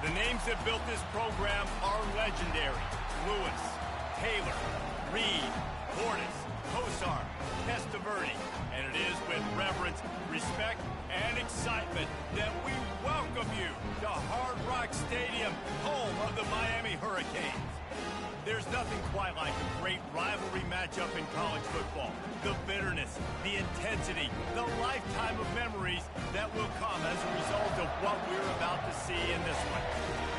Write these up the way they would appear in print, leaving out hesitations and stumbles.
The names that built this program are legendary. Lewis, Taylor, Reed, Portis, Kosar, Testaverde. And it is with reverence, respect, and excitement that we welcome you to Hard Rock Stadium, home of the Miami Hurricanes. There's nothing quite like a great rivalry matchup in college football. The bitterness, the intensity, the lifetime of memories that will come as a result of what we're about to see in this one.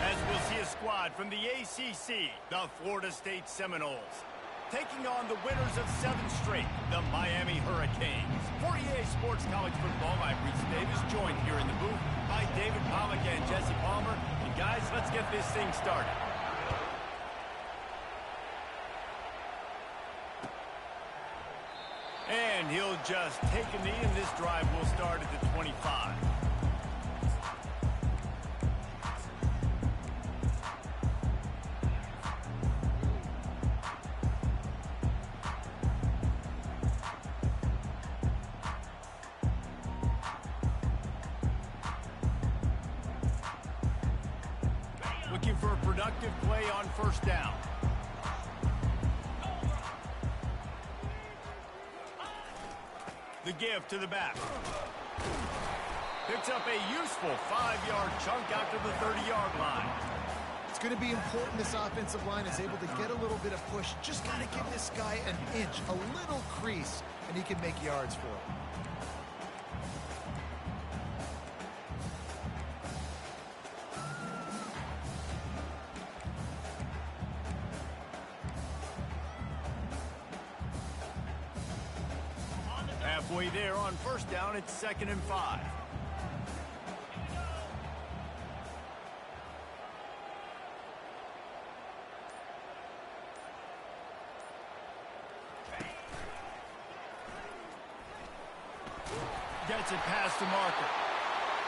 As we'll see a squad from the ACC, the Florida State Seminoles, taking on the winners of 7 straight, the Miami Hurricanes. For EA Sports College Football, I'm Reese Davis, joined here in the booth by David Pollack and Jesse Palmer. And guys, let's get this thing started. And he'll just take a knee, and this drive will start at the 25. Looking for a productive play on first down. The give to the back. Picks up a useful 5-yard chunk out to the 30-yard line. It's going to be important this offensive line is able to get a little bit of push. Just got to give this guy an inch, a little crease, and he can make yards for it. Halfway there on first down, it's 2nd and 5. Gets it past the marker.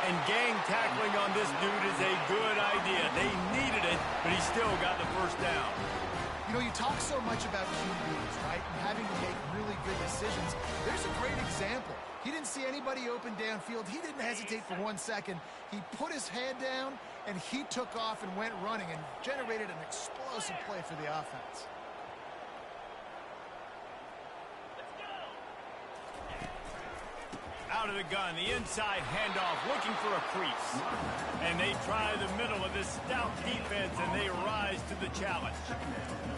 And gang tackling on this dude is a good idea. They needed it, but he still got the first down. You know, you talk so much about QBs, right? And having to make really good decisions. There's a great example. He didn't see anybody open downfield. He didn't hesitate for 1 second. He put his head down, and he took off and went running and generated an explosive play for the offense. Out of the gun, the inside handoff, looking for a crease. And they try the middle of this stout defense, and they rise to the challenge.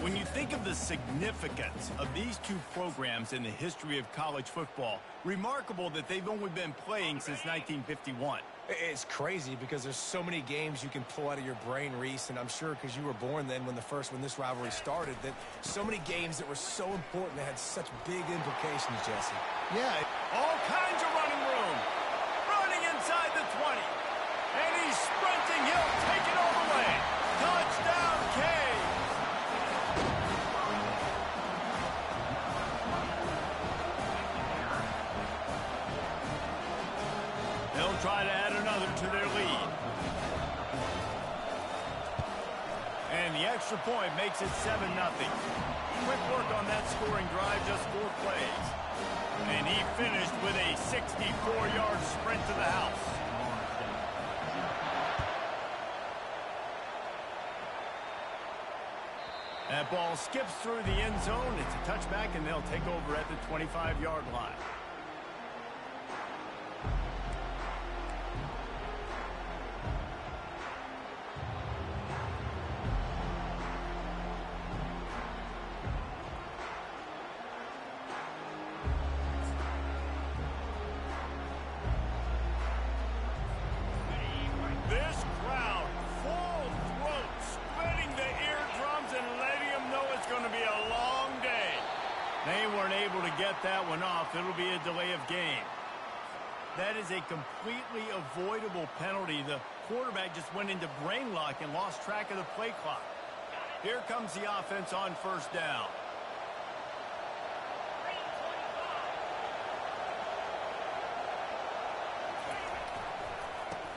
When you think of the significance of these two programs in the history of college football, remarkable that they've only been playing since 1951. It's crazy because there's so many games you can pull out of your brain, Reese, and I'm sure because you were born then when this rivalry started, that so many games that were so important that had such big implications, Jesse. Yeah. All kinds of running room. Running inside the 20. And he's sprinting. He'll take it all the way. Touchdown, Canes. They'll try to add another to their lead. And the extra point makes it 7-0. Quick work on that scoring drive, just 4 plays. And he finished with a 64-yard sprint to the house. That ball skips through the end zone. It's a touchback, and they'll take over at the 25-yard line. That one off. It'll be a delay of game. That is a completely avoidable penalty. The quarterback just went into brain lock and lost track of the play clock. Here comes the offense on first down.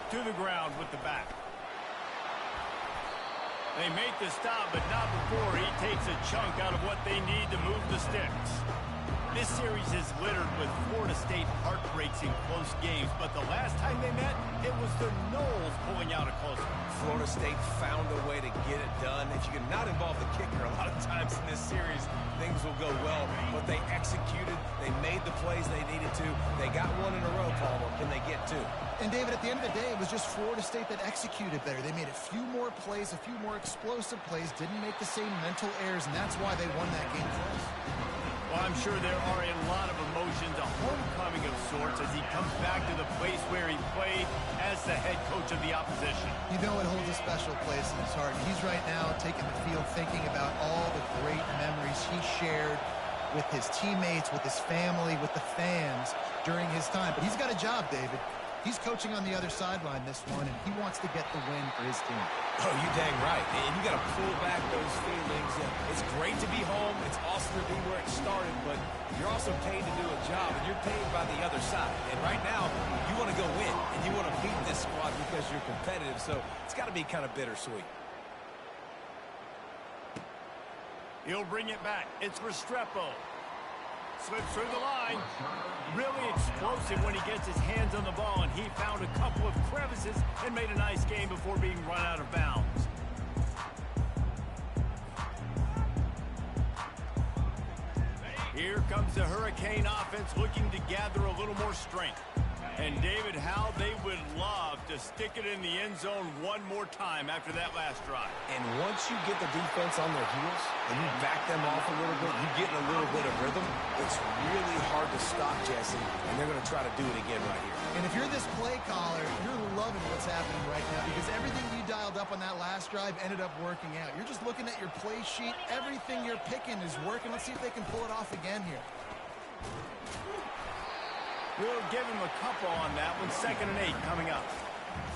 To the ground with the back. They make the stop, but not before he takes a chunk out of what they need to move the sticks. This series is littered with Florida State heartbreaks in close games, but the last time they met, it was the Noles pulling out a close one. Florida State found a way to get it done. If you can not involve the kicker a lot of times in this series, things will go well. But they executed. They made the plays they needed to. They got one in a row, Palmer. Can they get two? And, David, at the end of the day, it was just Florida State that executed better. They made a few more plays, a few more explosive plays, didn't make the same mental errors, and that's why they won that game close. Well, I'm sure there are a lot of emotions, a homecoming of sorts, as he comes back to the place where he played as the head coach of the opposition. You know it holds a special place in his heart. He's right now taking the field thinking about all the great memories he shared with his teammates, with his family, with the fans during his time. But he's got a job, David. He's coaching on the other sideline this one, and he wants to get the win for his team. Oh, you dang right. And you got to pull back those feelings. It's great to be home. It's awesome to be where it started, but you're also paid to do a job, and you're paid by the other side. And right now, you want to go win, and you want to beat this squad because you're competitive, so it's got to be kind of bittersweet. He'll bring it back. It's Restrepo. Slips through the line. Really explosive when he gets his hands on the ball, and he found a couple of crevices and made a nice game before being run out of bounds. Here comes the Hurricane offense looking to gather a little more strength. And David, how they would love to stick it in the end zone one more time after that last drive. And once you get the defense on their heels and you back them off a little bit, you get in a little bit of rhythm, it's really hard to stop, Jesse, and they're going to try to do it again right here. And if you're this play caller, you're loving what's happening right now because everything you dialed up on that last drive ended up working out. You're just looking at your play sheet. Everything you're picking is working. Let's see if they can pull it off again here. We'll give him a couple on that one. 2nd and 8 coming up.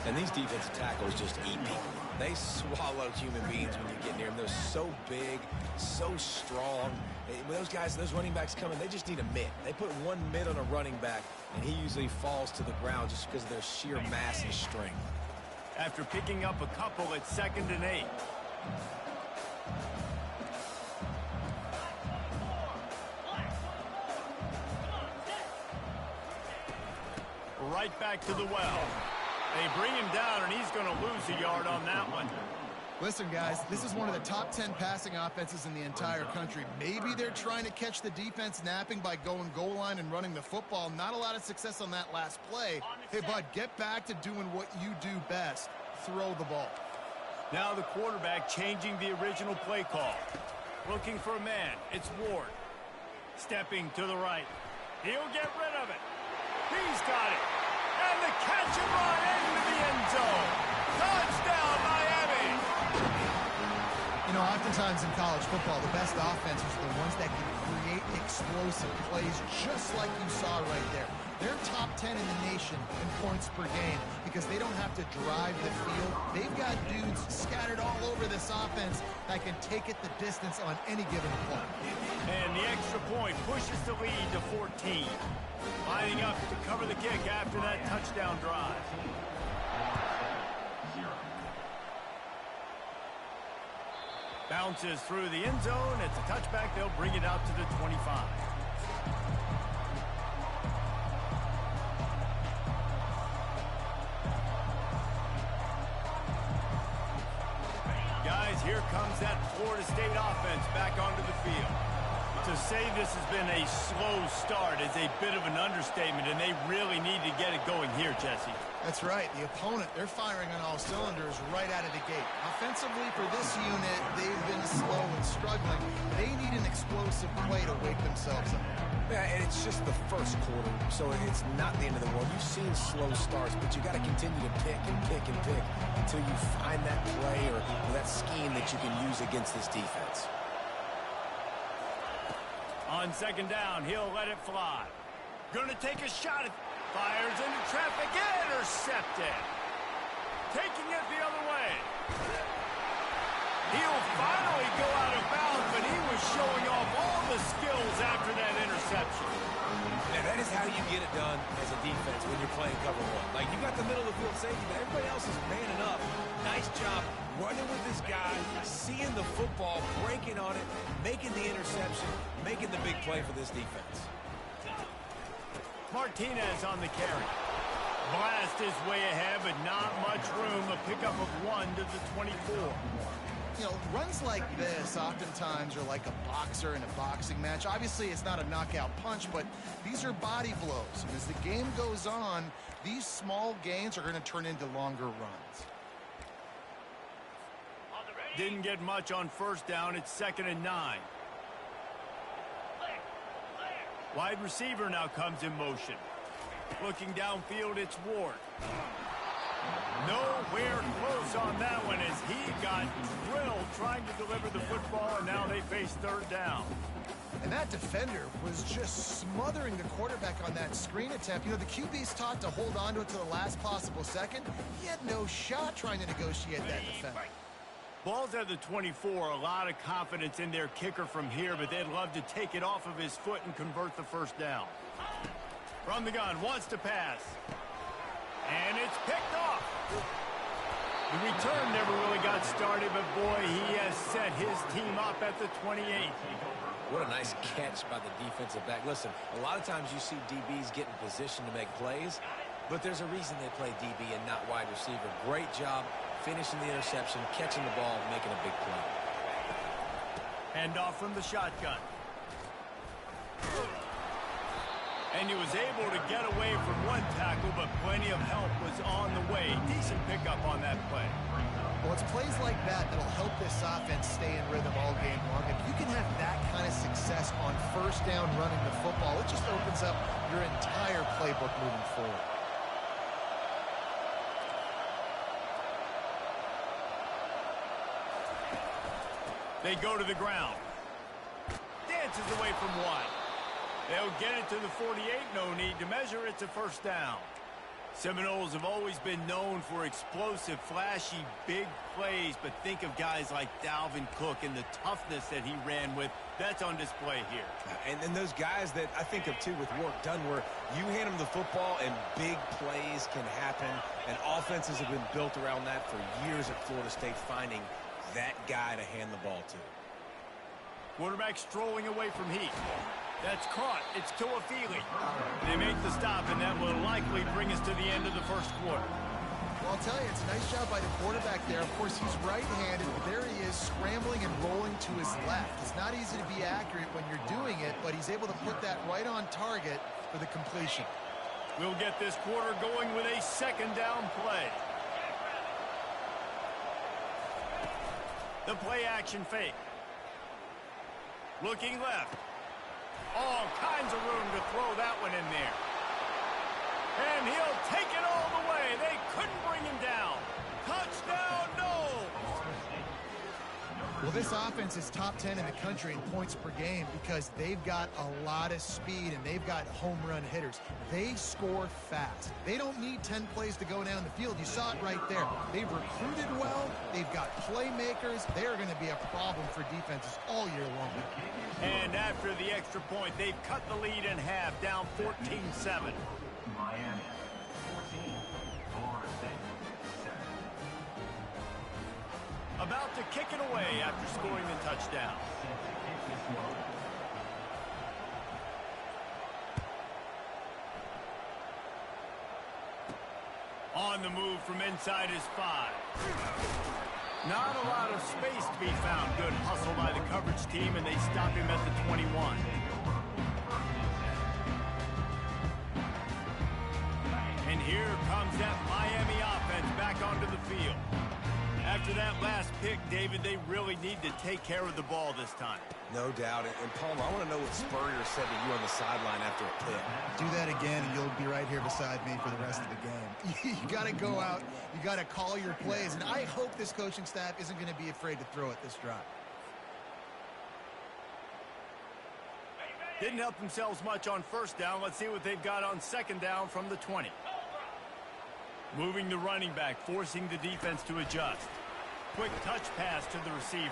And these defensive tackles just eat people. They swallow human beings when you get near them. They're so big, so strong. When those guys, those running backs come in, they just need a mitt. They put one mitt on a running back, and he usually falls to the ground just because of their sheer mass and strength. After picking up a couple, it's 2nd and 8. Right back to the well. They bring him down, and he's going to lose a yard on that one. Listen, guys, this is one of the top 10 passing offenses in the entire country. Maybe they're trying to catch the defense napping by going goal line and running the football. Not a lot of success on that last play. Hey, bud, get back to doing what you do best. Throw the ball. Now the quarterback changing the original play call. Looking for a man. It's Ward. Stepping to the right. He'll get rid of it. He's got it. And the catch and run into the end zone. Touchdown, Miami. You know, oftentimes in college football, the best offenses are the ones that can create explosive plays just like you saw right there. They're top 10 in the nation in points per game because they don't have to drive the field. They've got dudes scattered all over this offense that can take it the distance on any given play. And the extra point pushes the lead to 14. Lining up to cover the kick after that touchdown drive. Bounces through the end zone. It's a touchback. They'll bring it out to the 25. Guys, here comes that Florida State offense back onto the field. To say this has been a slow start is a bit of an understatement, and they really need to get it going here, Jesse. That's right. The opponent, they're firing on all cylinders right out of the gate. Offensively, for this unit, they've been slow and struggling. They need an explosive play to wake themselves up. Yeah, and it's just the first quarter, so it's not the end of the world. You've seen slow starts, but you got to continue to pick and pick and pick until you find that play or that scheme that you can use against this defense. On 2nd down, he'll let it fly. Going to take a shot at fires into traffic. Intercepted. Taking it the other way. He'll finally go out of bounds, but he was showing off all the skills after that interception. Now, that is how you get it done as a defense when you're playing cover one. Like, you got the middle of the field safety, but everybody else is manning up. Nice job running with this guy, seeing the football, breaking on it, making the interception, making the big play for this defense. Martinez on the carry. Blast is way ahead, but not much room. A pickup of 1 to the 24. You know, runs like this oftentimes are like a boxer in a boxing match. Obviously, it's not a knockout punch, but these are body blows. And as the game goes on, these small gains are going to turn into longer runs. Didn't get much on first down. It's 2nd and 9. Wide receiver now comes in motion. Looking downfield, it's Ward. Nowhere close on that one as he got drilled trying to deliver the football, and now they face 3rd down. And that defender was just smothering the quarterback on that screen attempt. You know, the QB's taught to hold on to it to the last possible second. He had no shot trying to negotiate that defender. Ball's at the 24. A lot of confidence in their kicker from here, but they'd love to take it off of his foot and convert the 1st down. From the gun, wants to pass. And it's picked off. The return never really got started, but boy, he has set his team up at the 28. What a nice catch by the defensive back. Listen, a lot of times you see DBs get in position to make plays, but there's a reason they play DB and not wide receiver. Great job finishing the interception, catching the ball, making a big play. Handoff from the shotgun. And he was able to get away from one tackle, but plenty of help was on the way. Decent pickup on that play. Well, it's plays like that that'll help this offense stay in rhythm all game long. If you can have that kind of success on 1st down running the football, it just opens up your entire playbook moving forward. They go to the ground. Dances away from 1. They'll get it to the 48. No need to measure. It's a 1st down. Seminoles have always been known for explosive, flashy, big plays, but think of guys like Dalvin Cook and the toughness that he ran with. That's on display here. And those guys that I think of, too, with Warrick Dunn, where you hand them the football and big plays can happen, and offenses have been built around that for years at Florida State, finding that guy to hand the ball to. Quarterback strolling away from Heath. That's caught. It's Toafili. They make the stop, and that will likely bring us to the end of the 1st quarter. Well, I'll tell you, it's a nice job by the quarterback there. Of course, he's right-handed, but there he is scrambling and rolling to his left. It's not easy to be accurate when you're doing it, but he's able to put that right on target for the completion. We'll get this quarter going with a 2nd down play. The play-action fake. Looking left. All kinds of room to throw that one in there. And he'll take it all the way. They couldn't bring him down. Touchdown, Noles! Well, this offense is top 10 in the country in points per game because they've got a lot of speed and they've got home run hitters. They score fast. They don't need 10 plays to go down the field. You saw it right there. They've recruited well. They've got playmakers. They're going to be a problem for defenses all year long. And after the extra point, they've cut the lead in half, down 14-7. Miami, 14, Florida State, 7. About to kick it away after scoring the touchdown. On the move from inside his 5. Not a lot of space to be found. Good hustle by the coverage team, and they stop him at the 21. And here comes that Miami offense back onto the field. After that last pick, David, they really need to take care of the ball this time. No doubt. And Palmer, I want to know what Spurrier said to you on the sideline after a pick. Do that again, and you'll be right here beside me for the rest of the game. You got to go out. You got to call your plays. And I hope this coaching staff isn't going to be afraid to throw it this drive. Didn't help themselves much on 1st down. Let's see what they've got on 2nd down from the 20. Moving the running back, forcing the defense to adjust. Quick touch pass to the receiver.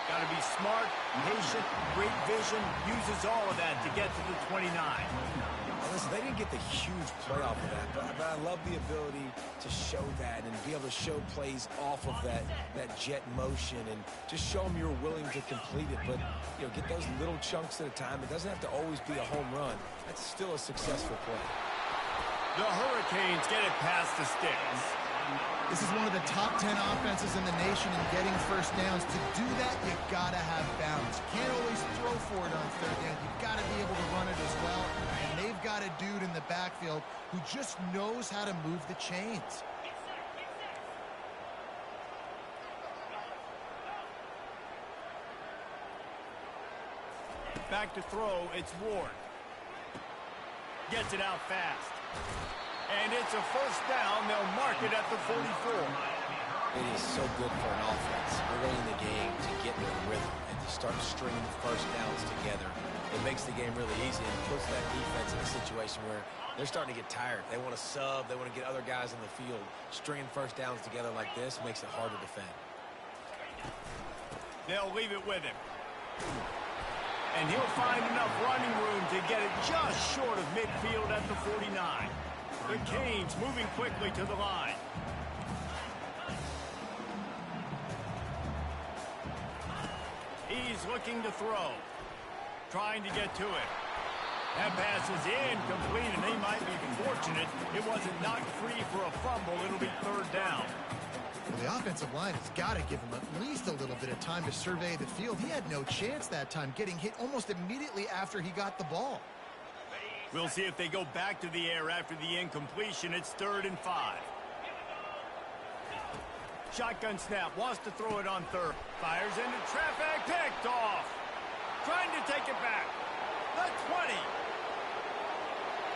Got to be smart, patient, great vision, uses all of that to get to the 29. Well, listen, they didn't get the huge play off of that, but I love the ability to show that and be able to show plays off of that jet motion and just show them you're willing to complete it. But, you know, get those little chunks at a time. It doesn't have to always be a home run. That's still a successful play. The Hurricanes get it past the sticks. This is one of the top 10 offenses in the nation in getting first downs. To do that, you gotta have balance. You can't always throw for it on third down. You've got to be able to run it as well. And they've got a dude in the backfield who just knows how to move the chains. Back to throw, it's Ward. Gets it out fast. And it's a first down. They'll mark it at the 44. It is so good for an offense early in the game to get in a rhythm and to start stringing first downs together. It makes the game really easy and puts that defense in a situation where they're starting to get tired. They want to sub. They want to get other guys in the field. Stringing first downs together like this makes it hard to defend. They'll leave it with him. And he'll find enough running room to get it just short of midfield at the 49. The Canes moving quickly to the line. He's looking to throw. Trying to get to it. That pass is incomplete, and they might be fortunate it wasn't knocked free for a fumble. It'll be third down. Well, the offensive line has got to give him at least a little bit of time to survey the field. He had no chance that time, getting hit almost immediately after he got the ball. We'll see if they go back to the air after the incompletion. It's 3rd and 5. Shotgun snap, wants to throw it on third. Fires into traffic, picked off. Trying to take it back. The 20.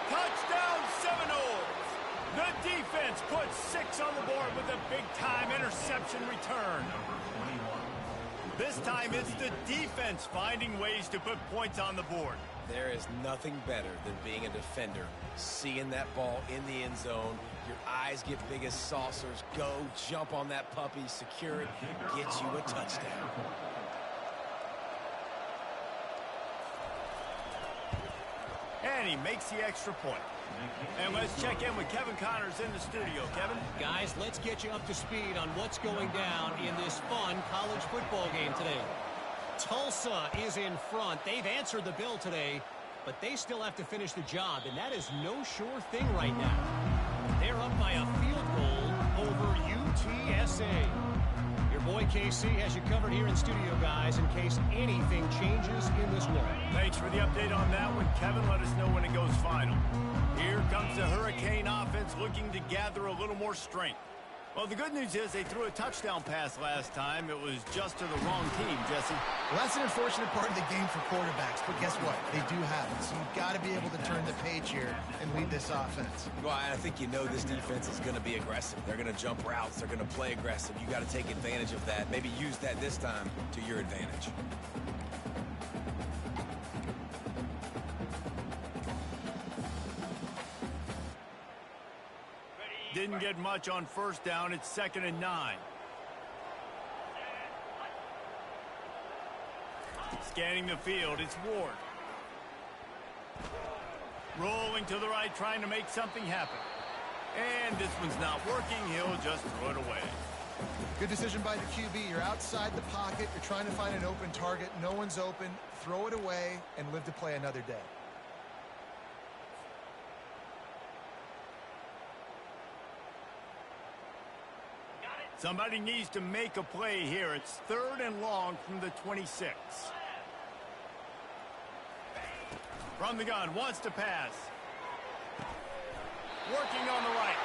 Touchdown Seminoles. The defense puts 6 on the board with a big-time interception return. This time it's the defense finding ways to put points on the board. There is nothing better than being a defender, seeing that ball in the end zone, your eyes get big as saucers, go, jump on that puppy, secure it, get you a touchdown. And he makes the extra point. And let's check in with Kevin Connors in the studio. Kevin? Guys, let's get you up to speed on what's going down in this fun college football game today. Tulsa is in front. They've answered the bell today, but they still have to finish the job, and that is no sure thing right now. They're up by a field goal over UTSA. Your boy KC has you covered here in studio, guys, in case anything changes in this one. Thanks for the update on that one, Kevin. Let us know when it goes final. Here comes the Hurricane offense looking to gather a little more strength. Well, the good news is they threw a touchdown pass last time. It was just to the wrong team, Jesse. Well, that's an unfortunate part of the game for quarterbacks, but guess what? They do have it, so you've got to be able to turn the page here and lead this offense. Well, I think you know this defense is going to be aggressive. They're going to jump routes. They're going to play aggressive. You got to take advantage of that. Maybe use that this time to your advantage. Didn't get much on first down. It's 2nd and 9. Scanning the field, it's Ward. Rolling to the right, trying to make something happen. And this one's not working. He'll just throw it away. Good decision by the QB. You're outside the pocket. You're trying to find an open target. No one's open. Throw it away and live to play another day. Somebody needs to make a play here. It's 3rd and long from the 26. From the gun, wants to pass. Working on the right.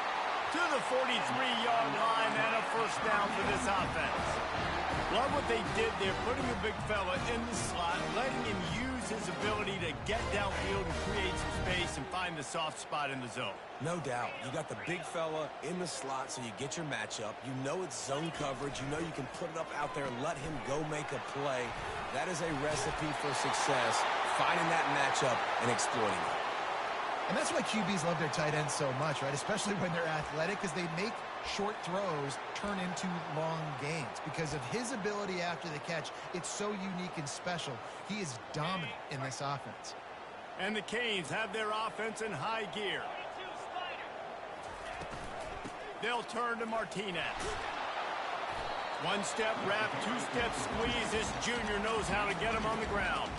To the 43-yard line and a first down for this offense. Love what they did there, putting a big fella in the slot, letting him use his ability to get downfield and create some space and find the soft spot in the zone. No doubt. You got the big fella in the slot, so you get your matchup. You know it's zone coverage. You know you can put it up out there, let him go make a play. That is a recipe for success, finding that matchup and exploiting it. And that's why QBs love their tight ends so much, right? Especially when they're athletic, because they make short throws turn into long gains. Because of his ability after the catch, it's so unique and special. He is dominant in this offense. And the Canes have their offense in high gear. They'll turn to Martinez. One-step wrap, two-step squeeze. This junior knows how to get him on the ground.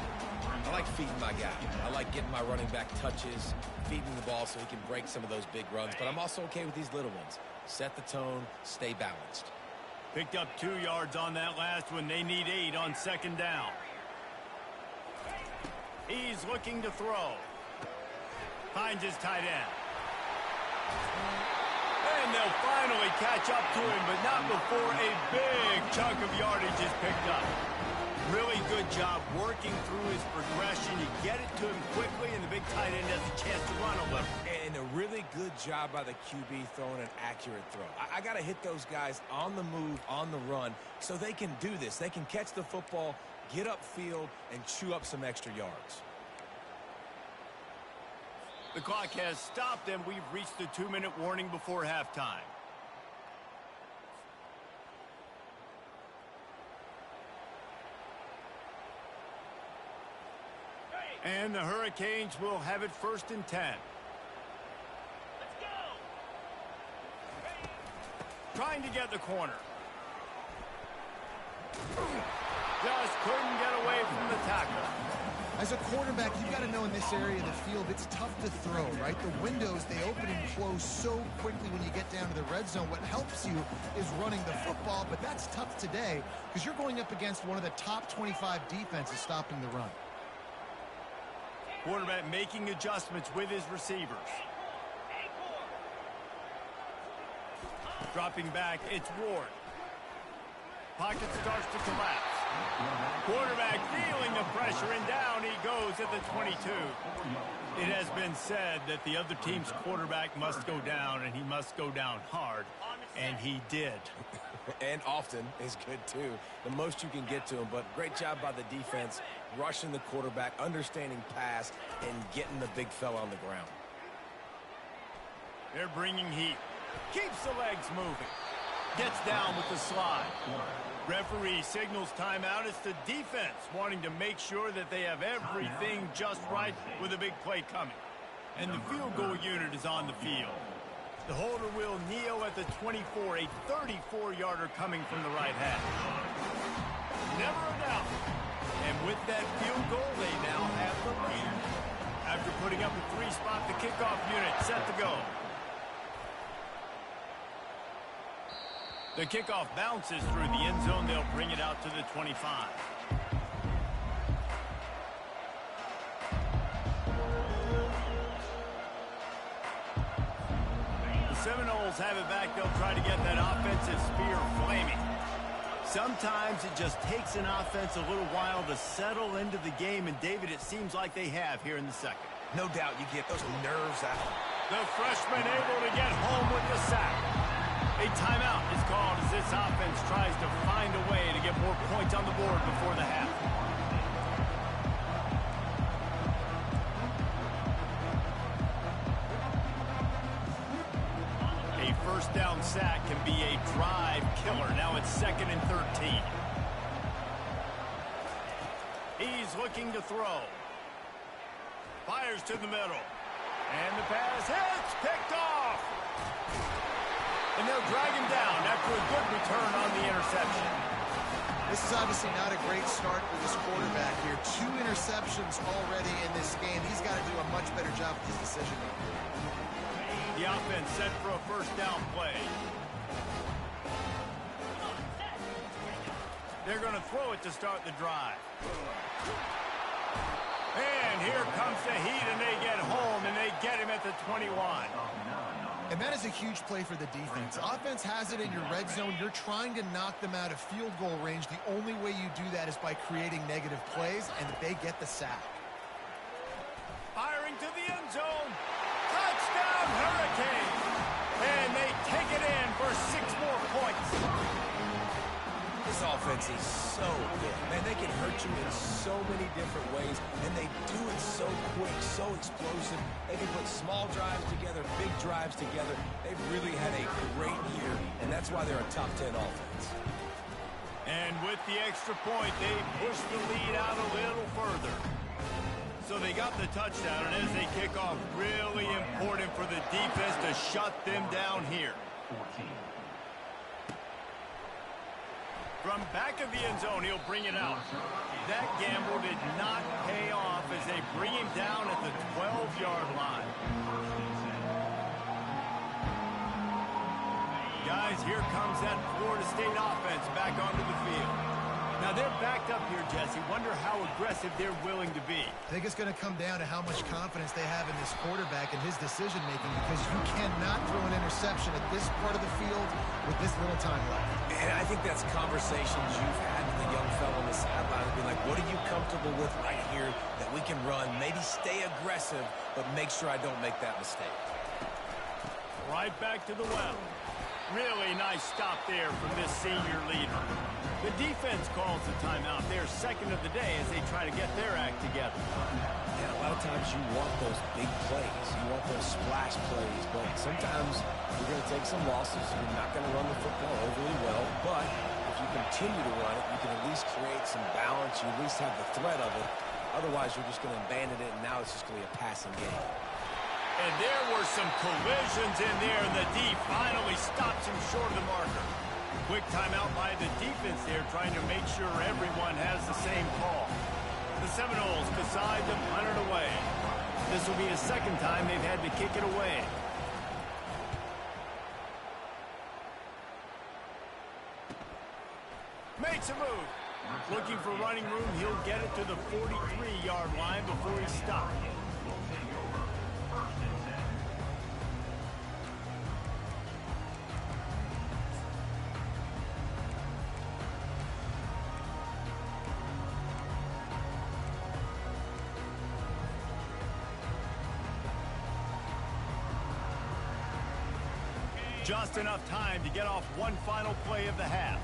I like feeding my guy. I like getting my running back touches, feeding the ball so he can break some of those big runs. But I'm also okay with these little ones. Set the tone, stay balanced. Picked up 2 yards on that last one. They need 8 on second down. He's looking to throw. Finds his tight end. And they'll finally catch up to him, but not before a big chunk of yardage is picked up. Really good job working through his progression. You get it to him quickly, and the big tight end has a chance to run a little. And a really good job by the QB throwing an accurate throw. I got to hit those guys on the move, on the run, so they can do this. They can catch the football, get upfield, and chew up some extra yards. The clock has stopped, and we've reached the 2-minute warning before halftime. And the Hurricanes will have it 1st and 10. Let's go. Trying to get the corner. Just couldn't get away from the tackle. As a quarterback, you've got to know in this area of the field, it's tough to throw, right? The windows, they open and close so quickly when you get down to the red zone. What helps you is running the football, but that's tough today because you're going up against one of the top 25 defenses stopping the run. Quarterback making adjustments with his receivers. Dropping back, it's Ward. Pocket starts to collapse. Quarterback feeling the pressure, and down he goes at the 22. It has been said that the other team's quarterback must go down, and he must go down hard, and he did. And often is good, too. The most you can get to him, but great job by the defense, rushing the quarterback, understanding pass, and getting the big fella on the ground. They're bringing heat. Keeps the legs moving. Gets down with the slide. Referee signals timeout. It's the defense wanting to make sure that they have everything just right with a big play coming. And the field goal unit is on the field. The holder will kneel at the 24, a 34-yarder coming from the right half. Never a doubt. And with that field goal, they now have the lead. After putting up a 3-spot, the kickoff unit set to go. The kickoff bounces through the end zone. They'll bring it out to the 25. The Seminoles have it back. They'll try to get that offensive spear flaming. Sometimes it just takes an offense a little while to settle into the game, and David, it seems like they have here in the second. No doubt you get those nerves out. The freshman able to get home with the sack. A timeout is called as this offense tries to find a way to get more points on the board before the half. A first down sack can be a drive killer. Now it's 2nd and 13. He's looking to throw. Fires to the middle. And the pass hits, picked off. And they'll drag him down after a good return on the interception. This is obviously not a great start for this quarterback here. 2 interceptions already in this game. He's got to do a much better job with his decision-making. The offense set for a first down play. They're going to throw it to start the drive. And here comes the heat, and they get home, and they get him at the 21. And that is a huge play for the defense. Offense has it in your red zone. You're trying to knock them out of field goal range. The only way you do that is by creating negative plays, and they get the sack. Firing to the end zone. Touchdown, Hurricanes. And they take it in for 6 more points. This offense is so good. Man, they can hurt you in so many different ways, and they do it so quick, so explosive. They can put small drives together, big drives together. They've really had a great year, and that's why they're a top 10 offense. And with the extra point, they push the lead out a little further. So they got the touchdown, and as they kick off, really important for the defense to shut them down here. 14. From back of the end zone, he'll bring it out. That gamble did not pay off as they bring him down at the 12-yard line. Guys, here comes that Florida State offense back onto the field. Now they're backed up here, Jesse. Wonder how aggressive they're willing to be. I think it's going to come down to how much confidence they have in this quarterback and his decision-making, because you cannot throw an interception at this part of the field with this little time left. And I think that's conversations you've had with the young fellow on the sideline. Be like, what are you comfortable with right here that we can run? Maybe stay aggressive, but make sure I don't make that mistake. Right back to the well. Really nice stop there from this senior leader. The defense calls the timeout. They're second of the day as they try to get their act together. And a lot of times you want those big plays. You want those splash plays. But sometimes you're going to take some losses. You're not going to run the football overly well. But if you continue to run it, you can at least create some balance. You at least have the threat of it. Otherwise, you're just going to abandon it, and now it's just going to be a passing game. And there were some collisions in there, and the D finally stops him short of the marker. Quick timeout by the defense there, trying to make sure everyone has the same call. The Seminoles decide to punt it away. This will be the second time they've had to kick it away. Makes a move. Looking for running room, he'll get it to the 43-yard line before he stops. Just enough time to get off one final play of the half.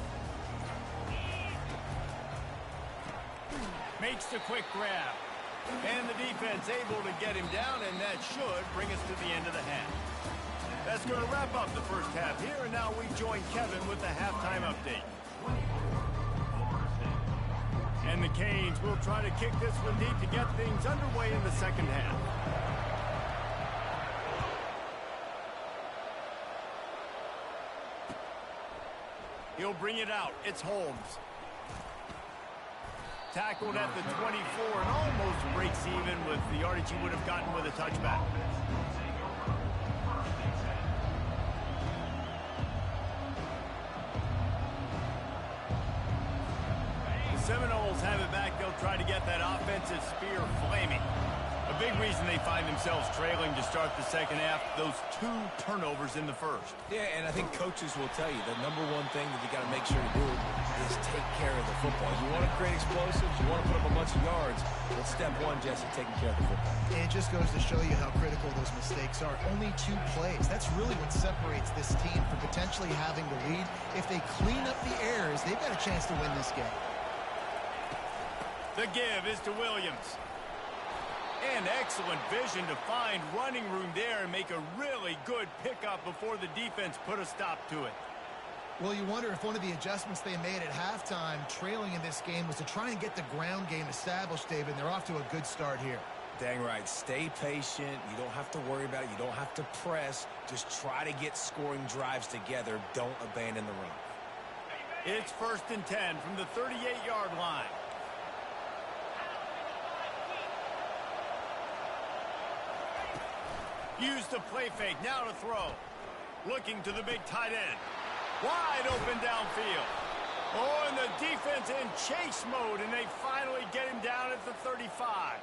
Makes the quick grab. And the defense able to get him down, and that should bring us to the end of the half. That's going to wrap up the first half here, and now we join Kevin with the halftime update. And the Canes will try to kick this one deep to get things underway in the second half. He'll bring it out. It's Holmes. Tackled at the 24 and almost breaks even with the yardage he would have gotten with a touchback. The Seminoles have it back. They'll try to get that offensive spear flaming. A big reason they find themselves trailing to start the second half, those 2 turnovers in the first. Yeah, and I think coaches will tell you the number one thing that you got to make sure to do is take care of the football. You want to create explosives, you want to put up a bunch of yards, but step one, Jesse, taking care of the football. It just goes to show you how critical those mistakes are. Only 2 plays. That's really what separates this team from potentially having the lead. If they clean up the errors, they've got a chance to win this game. The give is to Williams. And excellent vision to find running room there and make a really good pickup before the defense put a stop to it. Well, you wonder if one of the adjustments they made at halftime, trailing in this game, was to try and get the ground game established, David. They're off to a good start here. Dang right. Stay patient. You don't have to worry about it. You don't have to press. Just try to get scoring drives together. Don't abandon the run. It's 1st and 10 from the 38-yard line. Use the play fake, now to throw. Looking to the big tight end. Wide open downfield. Oh, and the defense in chase mode, and they finally get him down at the 35.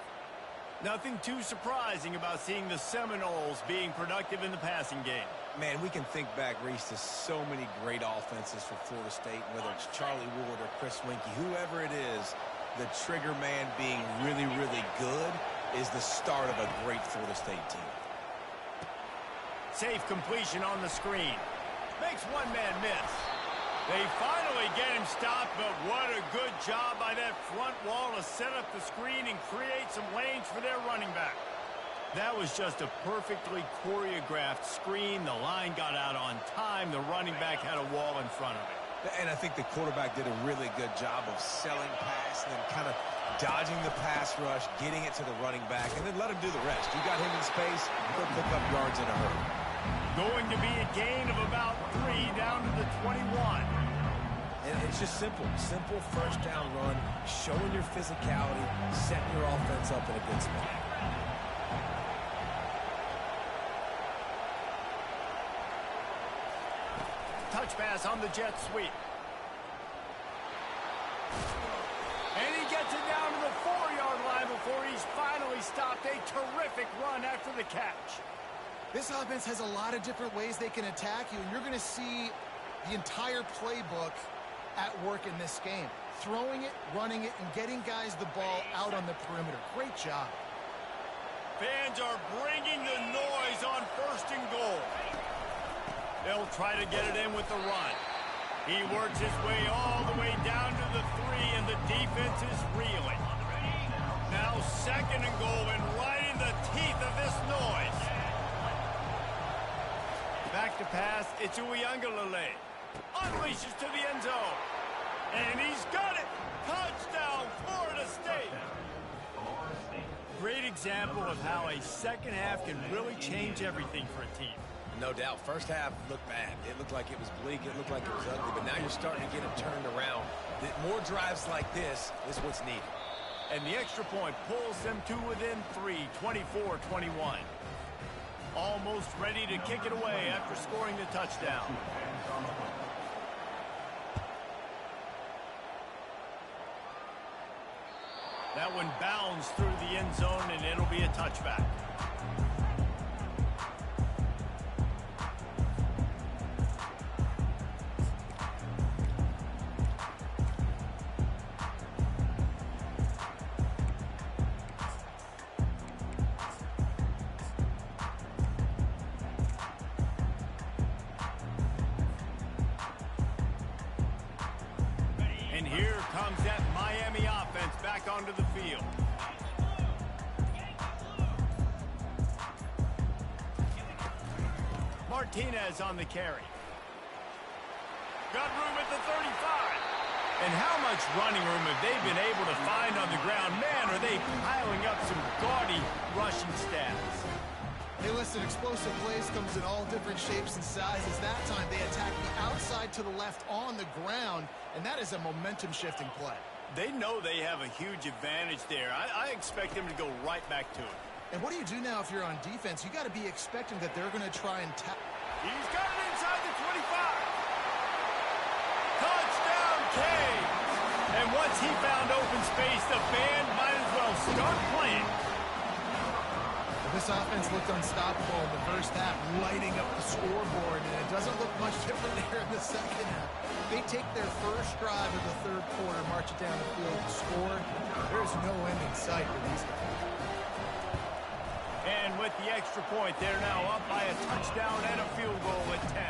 Nothing too surprising about seeing the Seminoles being productive in the passing game. Man, we can think back, Reese, to so many great offenses for Florida State, whether it's Charlie Wood or Chris Winkie, whoever it is, the trigger man being really, really good is the start of a great Florida State team. Safe completion on the screen. Makes one man miss. They finally get him stopped, but what a good job by that front wall to set up the screen and create some lanes for their running back. That was just a perfectly choreographed screen. The line got out on time. The running back had a wall in front of it. And I think the quarterback did a really good job of selling pass and then kind of dodging the pass rush, getting it to the running back, and then let him do the rest. You got him in space, he'll pick up yards in a hurry. Going to be a gain of about 3 down to the 21. And it's just simple first down run, showing your physicality, setting your offense up in a good spot. Touch pass on the jet sweep. And he gets it down to the 4-yard line before he's finally stopped. A terrific run after the catch. This offense has a lot of different ways they can attack you, and you're going to see the entire playbook at work in this game. Throwing it, running it, and getting guys the ball out on the perimeter. Great job. Fans are bringing the noise on 1st and goal. They'll try to get it in with the run. He works his way all the way down to the 3, and the defense is reeling. Now 2nd and goal, and right in the teeth of this noise. Back to pass, it's Uiagalelei. Unleashes to the end zone. And he's got it! Touchdown, Florida State! Great example of how a second half can really change everything for a team. No doubt. First half looked bad. It looked like it was bleak. It looked like it was ugly. But now you're starting to get it turned around. More drives like this is what's needed. And the extra point pulls them to within 3, 24-21. Almost ready to kick it away after scoring the touchdown. That one bounds through the end zone, and it'll be a touchback. And here comes that Miami offense back onto the field. Martinez on the carry. Got room at the 35. And how much running room have they been able to find on the ground? Man, are they piling up some gaudy rushing stats. Hey, listen, explosive plays comes in all different shapes and sizes. That time they attack the outside to the left on the ground, and that is a momentum-shifting play. They know they have a huge advantage there. I expect them to go right back to it. And what do you do now if you're on defense? You got to be expecting that they're going to try and tap. He's got it inside the 25. Touchdown, Canes. And once he found open space, the band might as well start playing. This offense looked unstoppable in the first half, lighting up the scoreboard, and it doesn't look much different there in the second half. They take their first drive of the third quarter, march it down the field to score. There's no end in sight for these guys. And with the extra point, they're now up by a touchdown and a field goal at 10.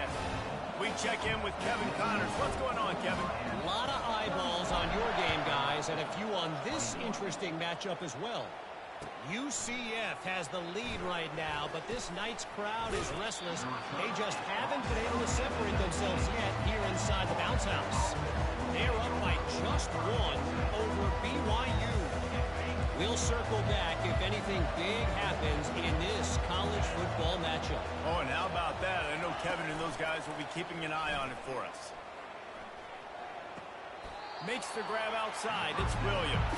We check in with Kevin Connors. What's going on, Kevin? A lot of eyeballs on your game, guys, and a few on this interesting matchup as well. UCF has the lead right now, but this Knights crowd is restless. They just haven't been able to separate themselves yet here inside the bounce house. They're up by just 1 over BYU. We'll circle back if anything big happens in this college football matchup. Oh, and how about that? I know Kevin and those guys will be keeping an eye on it for us. Makes the grab outside. It's Williams.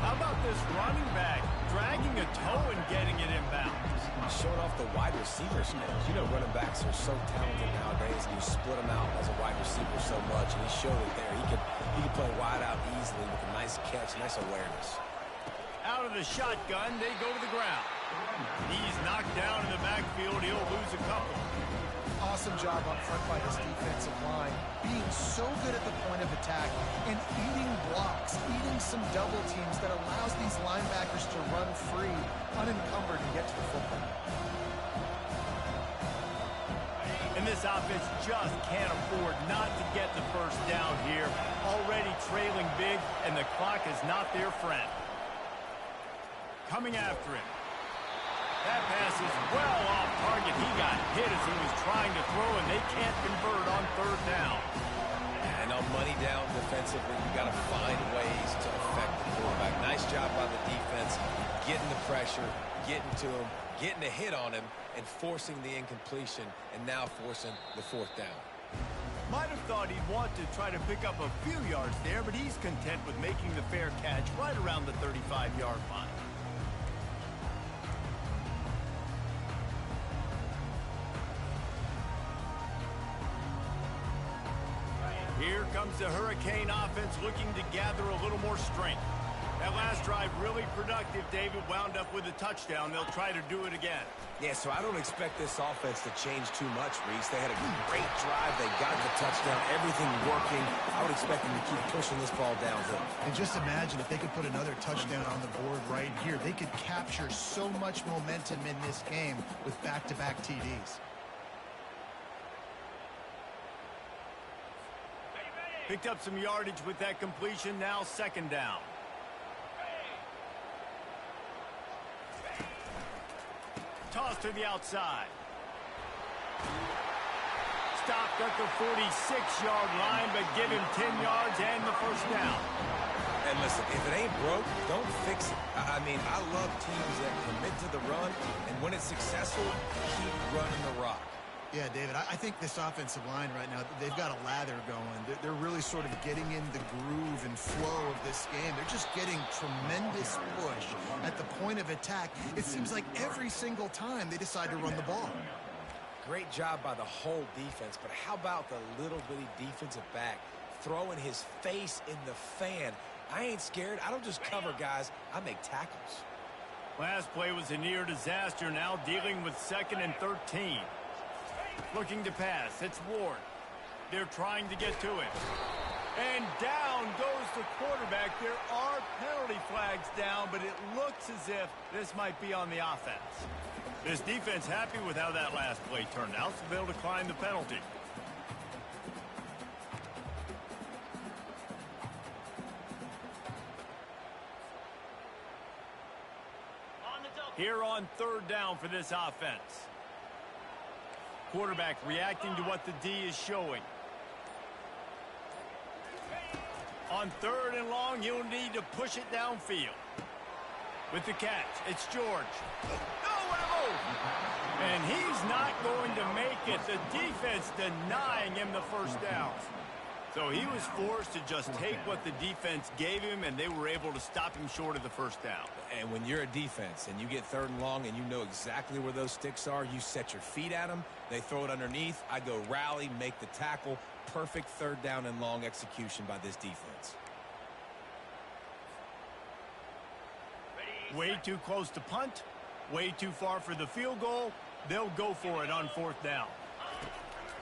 How about this running back dragging a toe and getting it inbounds? Showing off the wide receiver skills. You know, running backs are so talented nowadays, and you split them out as a wide receiver so much, and he showed it there. He could play wide out easily with a nice catch, nice awareness. Out of the shotgun, they go to the ground. He's knocked down in the backfield. He'll lose a couple. Awesome job up front by this defensive line, being so good at the point of attack and eating blocks, eating some double teams that allows these linebackers to run free, unencumbered, and get to the football. And this offense just can't afford not to get the first down here. Already trailing big, and the clock is not their friend. Coming after him. That pass is well off target. He got hit as he was trying to throw, and they can't convert on third down. And on money down defensively, you got to find ways to affect the quarterback. Nice job by the defense, getting the pressure, getting to him, getting a hit on him, and forcing the incompletion, and now forcing the fourth down. Might have thought he'd want to try to pick up a few yards there, but he's content with making the fair catch right around the 35-yard line. Here comes the Hurricane offense looking to gather a little more strength. That last drive really productive. David wound up with a touchdown. They'll try to do it again. Yeah, so I don't expect this offense to change too much, Reese. They had a great drive. They got the touchdown. Everything working. I would expect them to keep pushing this ball downhill. And just imagine if they could put another touchdown on the board right here. They could capture so much momentum in this game with back-to-back TDs. Picked up some yardage with that completion. Now second down. Toss to the outside. Stopped at the 46-yard line, but give him 10 yards and the first down. And listen, if it ain't broke, don't fix it. I mean, I love teams that commit to the run, and when it's successful, keep running the rock. Yeah, David, I think this offensive line right now, they've got a lather going. They're really sort of getting in the groove and flow of this game. They're just getting tremendous push at the point of attack. It seems like every single time they decide to run the ball. Great job by the whole defense, but how about the little bitty defensive back throwing his face in the fan? I ain't scared. I don't just cover guys. I make tackles. Last play was a near disaster. Now dealing with 2nd and 13. Looking to pass. It's Ward. They're trying to get to it. And down goes the quarterback. There are penalty flags down, but it looks as if this might be on the offense. This defense happy with how that last play turned out, so they'll decline the penalty. Here on third down for this offense. Quarterback reacting to what the D is showing. On 3rd and long, he'll need to push it downfield. With the catch, it's George. And he's not going to make it. The defense denying him the first down. So he was forced to just take what the defense gave him, and they were able to stop him short of the first down. And when you're a defense and you get 3rd and long and you know exactly where those sticks are, you set your feet at them, they throw it underneath, I go rally, make the tackle. Perfect 3rd down and long execution by this defense. Way too close to punt, way too far for the field goal. They'll go for it on 4th down.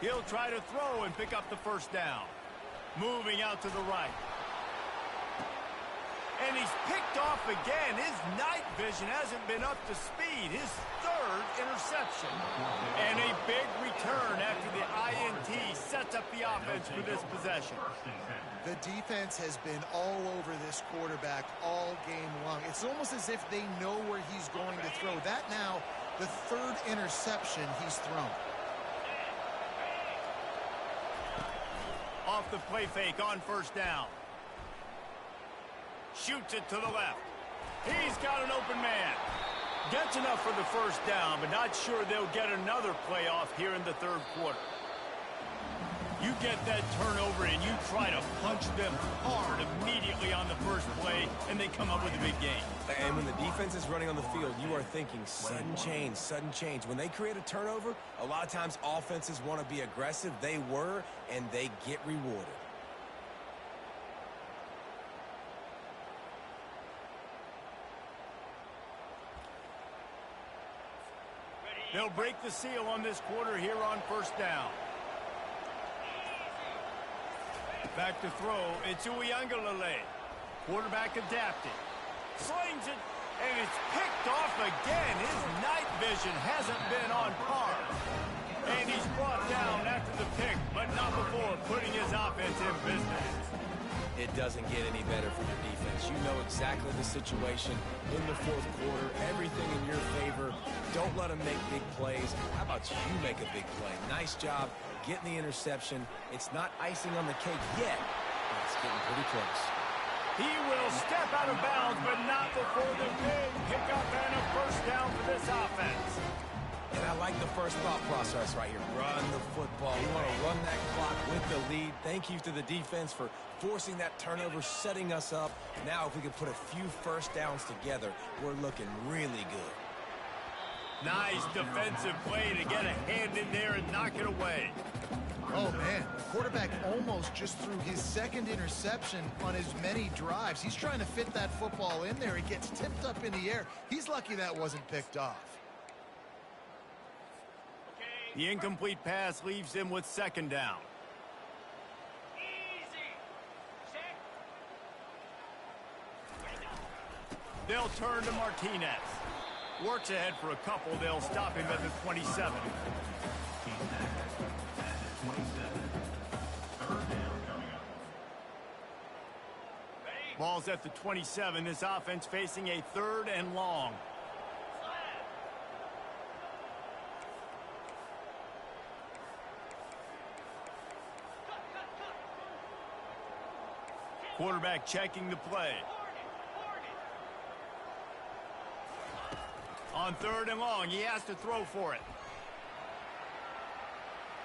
He'll try to throw and pick up the first down. Moving out to the right. And he's picked off again. His night vision hasn't been up to speed. His 3rd interception. And a big return after the INT sets up the offense for this possession. The defense has been all over this quarterback all game long. It's almost as if they know where he's going to throw. That now, the 3rd interception he's thrown. Off the play fake on first down. Shoots it to the left. He's got an open man. Gets enough for the first down, but not sure they'll get another play off here in the 3rd quarter. You get that turnover and you try to punch them hard immediately on the first play, and they come up with a big gain. And when the defense is running on the field, you are thinking sudden change, sudden change. When they create a turnover, a lot of times offenses want to be aggressive. They were, and they get rewarded. They'll break the seal on this quarter here on first down. Back to throw, it's Uiagalelei. Quarterback adapted. Slings it, and it's picked off again. His night vision hasn't been on par. And he's brought down after the pick, but not before putting his offense in business. It doesn't get any better for your defense. You know exactly the situation in the 4th quarter. Everything in your favor. Don't let them make big plays. How about you make a big play? Nice job getting the interception. It's not icing on the cake yet, but it's getting pretty close. He will step out of bounds, but not before the big pickup and a first down for this offense. And I like the first thought process right here. Run the football. We want to run that clock with the lead. Thank you to the defense for forcing that turnover, setting us up. Now, if we could put a few first downs together, we're looking really good. Nice defensive play to get a hand in there and knock it away. Oh, man. The quarterback almost just threw his second interception on as many drives. He's trying to fit that football in there. It gets tipped up in the air. He's lucky that wasn't picked off. The incomplete pass leaves him with second down. They'll turn to Martinez. Works ahead for a couple. They'll stop him at the 27. Ball's at the 27. This offense facing a 3rd and long. Quarterback checking the play. On 3rd and long, he has to throw for it.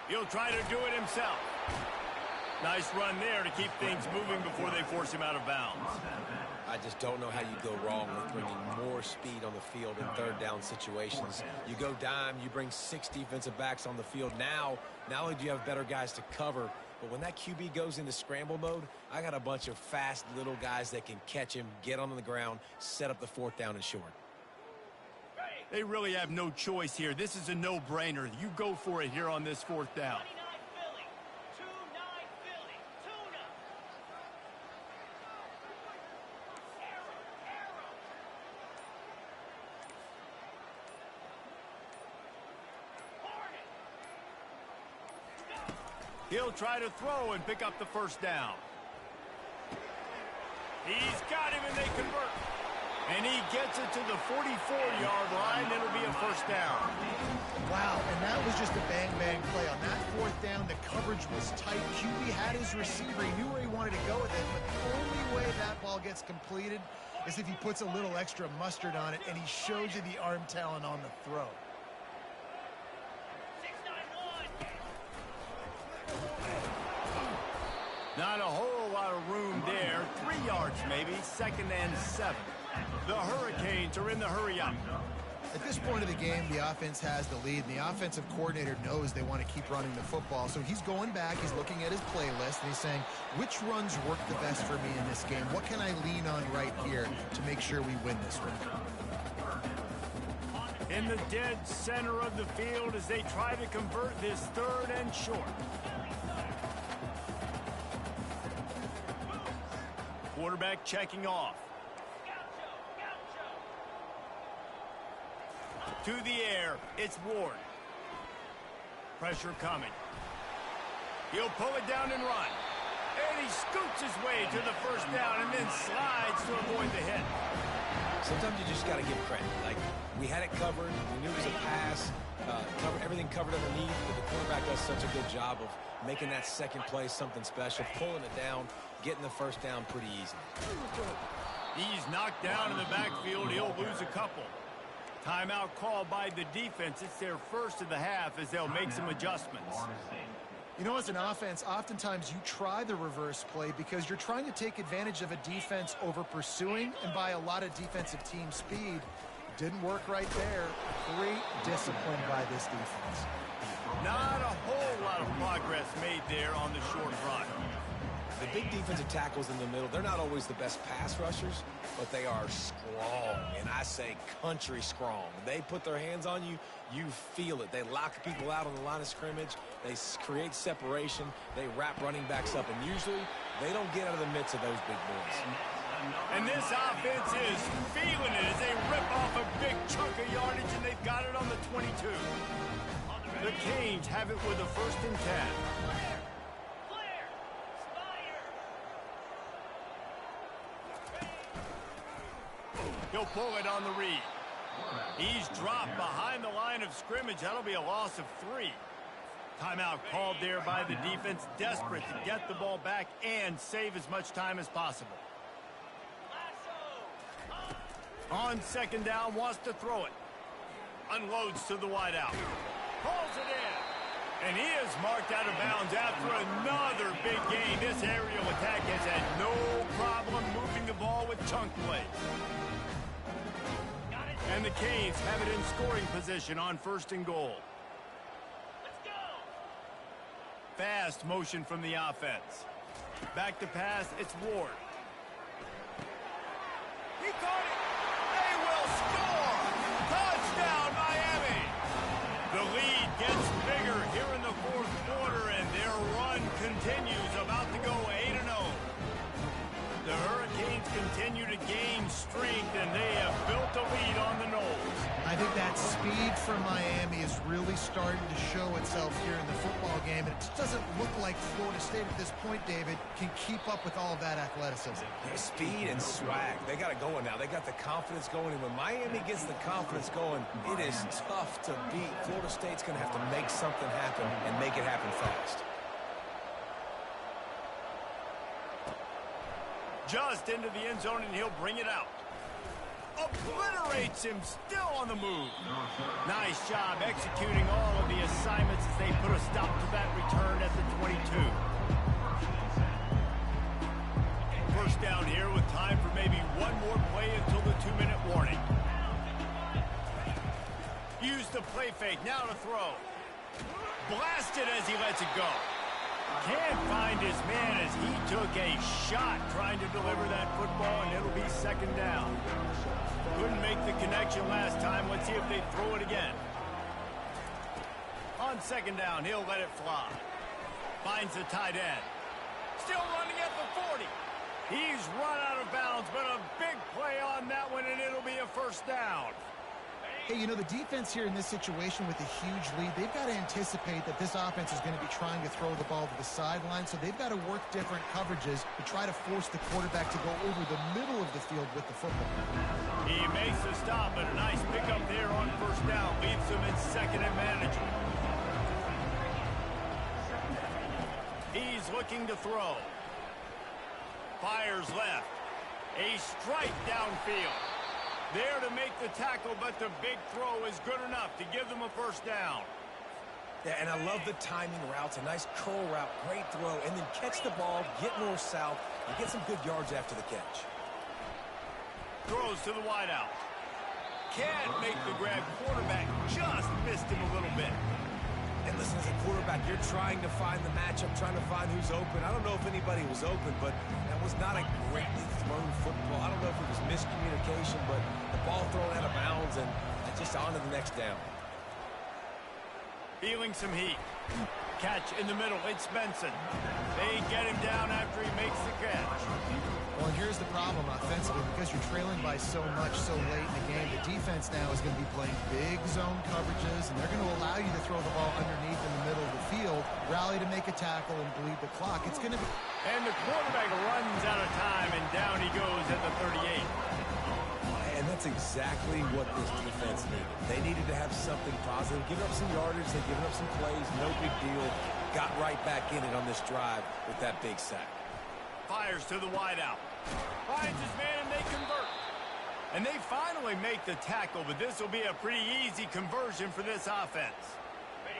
He'll try to do it himself. Nice run there to keep things moving before they force him out of bounds. I just don't know how you go wrong with bringing more speed on the field in 3rd down situations. You go dime, you bring 6 defensive backs on the field. Now, not only do you have better guys to cover, but when that QB goes into scramble mode, I got a bunch of fast little guys that can catch him, get on the ground, set up the 4th down and short. They really have no choice here. This is a no-brainer. You go for it here on this 4th down. He'll try to throw and pick up the first down. He's got him and they convert. And he gets it to the 44-yard line. It'll be a first down. Wow, and that was just a bang-bang play. On that 4th down, the coverage was tight. QB had his receiver. He knew where he wanted to go with it, but the only way that ball gets completed is if he puts a little extra mustard on it, and he shows you the arm talent on the throw. Not a whole lot of room there. 3 yards maybe. 2nd and 7. The Hurricanes are in the hurry-up. At this point of the game, the offense has the lead, and the offensive coordinator knows they want to keep running the football. So he's going back, he's looking at his playlist, and he's saying, which runs work the best for me in this game? What can I lean on right here to make sure we win this one? In the dead center of the field as they try to convert this 3rd and short. Quarterback checking off. To the air, it's Ward. Pressure coming. He'll pull it down and run. And he scoots his way to the first down and then slides to avoid the hit. Sometimes you just got to give credit. Like, we had it covered. We knew it was a pass. Everything covered underneath. But the quarterback does such a good job of making that second play something special, pulling it down, getting the first down pretty easy. He's knocked down in the backfield. He'll lose a couple. Timeout called by the defense. It's their first of the half as they'll make some adjustments. You know, as an offense, oftentimes you try the reverse play because you're trying to take advantage of a defense over pursuing and by a lot of defensive team speed. Didn't work right there. Great discipline by this defense. Not a whole lot of progress made there on the short run. The big defensive tackles in the middle, they're not always the best pass rushers, but they are strong, and I say country strong. They put their hands on you, you feel it. They lock people out on the line of scrimmage. They create separation. They wrap running backs up, and usually they don't get out of the midst of those big boys. And this offense is feeling it as they rip off a big chunk of yardage, and they've got it on the 22. The Canes have it with a 1st and 10. He'll pull it on the read. He's dropped behind the line of scrimmage. That'll be a loss of 3. Timeout called there by the defense, desperate to get the ball back and save as much time as possible. On second down, wants to throw it. Unloads to the wideout. Pulls it in. And he is marked out of bounds after another big gain. This aerial attack has had no problem moving the ball with chunk plays. And the Canes have it in scoring position on 1st and goal. Fast motion from the offense. Back to pass, it's Ward. He caught it. They will score. Touchdown, Miami. The lead gets bigger here in the 4th quarter, and their run continues, about to go 8-0. The Hurricanes continue to gain strength, and they have built a lead on the Noles. I think that speed from Miami is really starting to show itself here in the football game. And it just doesn't look like Florida State at this point, David, can keep up with all of that athleticism. Their speed and swag. They got it going now. They got the confidence going. And when Miami gets the confidence going, it is tough to beat. Florida State's going to have to make something happen and make it happen fast. Just into the end zone, and he'll bring it out. Obliterates him, still on the move. Nice job executing all of the assignments as they put a stop to that return at the 22. First down here with time for maybe one more play until the 2-minute warning. Use the play fake, now to throw. Blasted as he lets it go. Can't find his man as he took a shot trying to deliver that football, and it'll be 2nd down. Couldn't make the connection last time. Let's see if they throw it again. On 2nd down, he'll let it fly. Finds the tight end. Still running at the 40. He's run out of bounds, but a big play on that one, and it'll be a 1st down. Hey, you know, the defense here in this situation with a huge lead, they've got to anticipate that this offense is going to be trying to throw the ball to the sideline, so they've got to work different coverages to try to force the quarterback to go over the middle of the field with the football. He makes the stop, and a nice pickup there on 1st down. Leaves them in 2nd and manageable. He's looking to throw. Fires left. A strike downfield. There to make the tackle, but the big throw is good enough to give them a 1st down. Yeah, and I love the timing routes. A nice curl route, great throw, and then catch the ball, get north-south, and get some good yards after the catch. Throws to the wideout. Can't make the grab. Quarterback just missed him a little bit. And listen, as a quarterback, you're trying to find the matchup, trying to find who's open. I don't know if anybody was open, but that was not a greatly thrown football. I don't know if it was miscommunication, but the ball thrown out of bounds and just on to the next down. Feeling some heat. Catch in the middle. It's Benson. They get him down after he makes the catch. Well, here's the problem offensively. Because you're trailing by so much so late in the game, the defense now is going to be playing big zone coverages, and they're going to allow you to throw the ball underneath in the middle of the field, rally to make a tackle, and bleed the clock. It's going to be... And the quarterback runs out of time, and down he goes at the 38. And that's exactly what this defense needed. They needed to have something positive. Giving up some yardage, they've given up some plays, no big deal. Got right back in it on this drive with that big sack. Fires to the wideout. Finds his man, and they convert. And they finally make the tackle, but this will be a pretty easy conversion for this offense.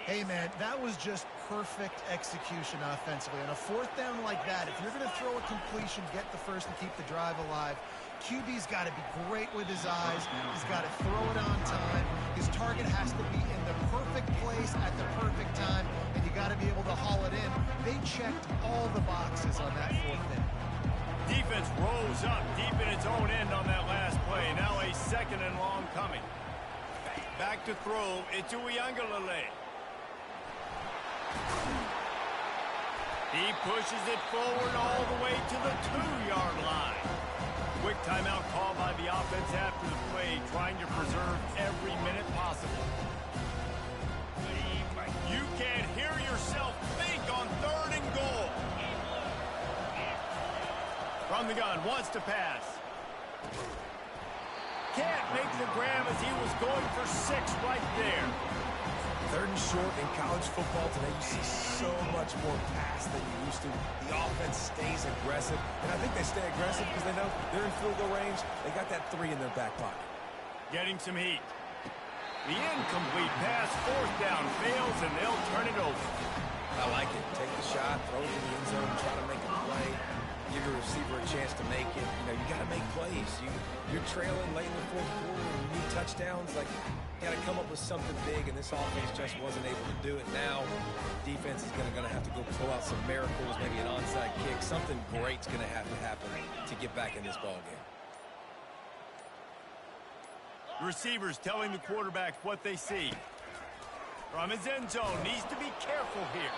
Hey, man, that was just perfect execution offensively. On a 4th down like that, if you're going to throw a completion, get the first and keep the drive alive, QB's got to be great with his eyes. He's got to throw it on time. His target has to be in the perfect place at the perfect time, and you got to be able to haul it in. They checked all the boxes on that 4th down. Defense rolls up deep in its own end on that last play. Now a 2nd and long coming. Back to throw. It's Uiagalelei. He pushes it forward all the way to the 2-yard line. Quick timeout call by the offense after the play, trying to preserve every minute possible. You can't hear yourself think on 3rd and goal. From the gun, wants to pass. Can't make the grab as he was going for 6 right there. 3rd and short in college football today, you see so much more pass than you used to. The offense stays aggressive, and I think they stay aggressive because they know they're in field goal range. They got that 3 in their back pocket. Getting some heat. The incomplete pass, 4th down, fails, and they'll turn it over. I like it. Take the shot, throw it in the end zone, try to make a play. Give your receiver a chance to make it. You know, you got to make plays. You're trailing late in the 4th quarter and you need touchdowns. Like, you got to come up with something big, and this offense just wasn't able to do it. Now, defense is going to have to go pull out some miracles, maybe an onside kick. Something great's going to have to happen to get back in this ball game. Receivers telling the quarterback what they see. From his end zone, needs to be careful here.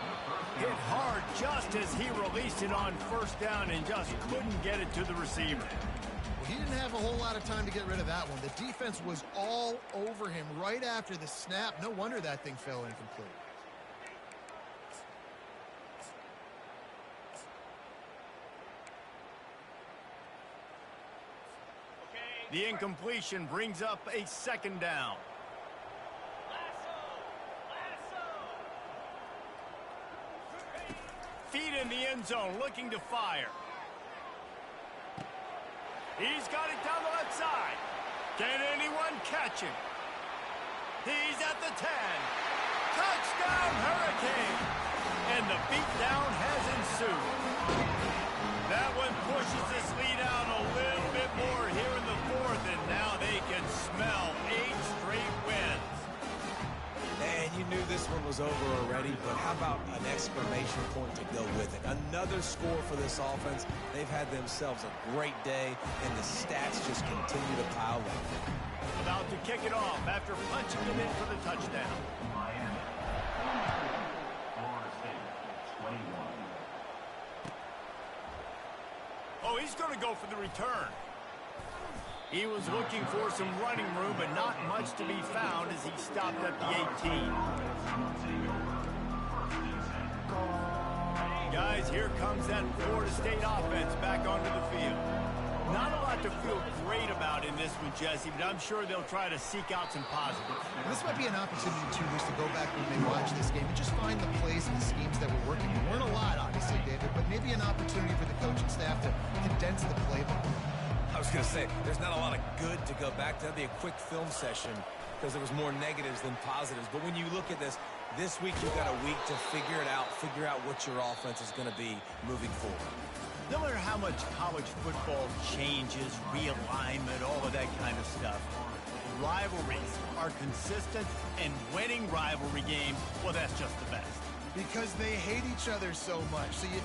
Hit hard just as he released it on 1st down and just couldn't get it to the receiver. Well, he didn't have a whole lot of time to get rid of that one. The defense was all over him right after the snap. No wonder that thing fell incomplete. The incompletion brings up a 2nd down. Feet in the end zone, looking to fire. He's got it down the left side. Can anyone catch him? He's at the 10. Touchdown, Hurricane! And the beatdown has ensued. That one pushes this lead out a little bit more here in the 4th, and now they can smell 8 straight wins. And you knew this one was over already, but how about an exclamation point to go with it? Another score for this offense. They've had themselves a great day, and the stats just continue to pile up. About to kick it off after punching it in for the touchdown. Miami. Florida State, 21. Oh, he's going to go for the return. He was looking for some running room, but not much to be found as he stopped at the 18. Guys, here comes that Florida State offense back onto the field. Not a lot to feel great about in this one, Jesse, but I'm sure they'll try to seek out some positives. This might be an opportunity, too, to go back when they watch this game and just find the plays and the schemes that were working. There weren't a lot, obviously, David, but maybe an opportunity for the coaching staff to condense the playbook. I was going to say, there's not a lot of good to go back to. That'd be a quick film session because there was more negatives than positives. But when you look at this week you've got a week to figure it out, figure out what your offense is going to be moving forward. No matter how much college football changes, realignment, all of that kind of stuff, rivalries are consistent, and winning rivalry games, well, that's just the best. Because they hate each other so much. So you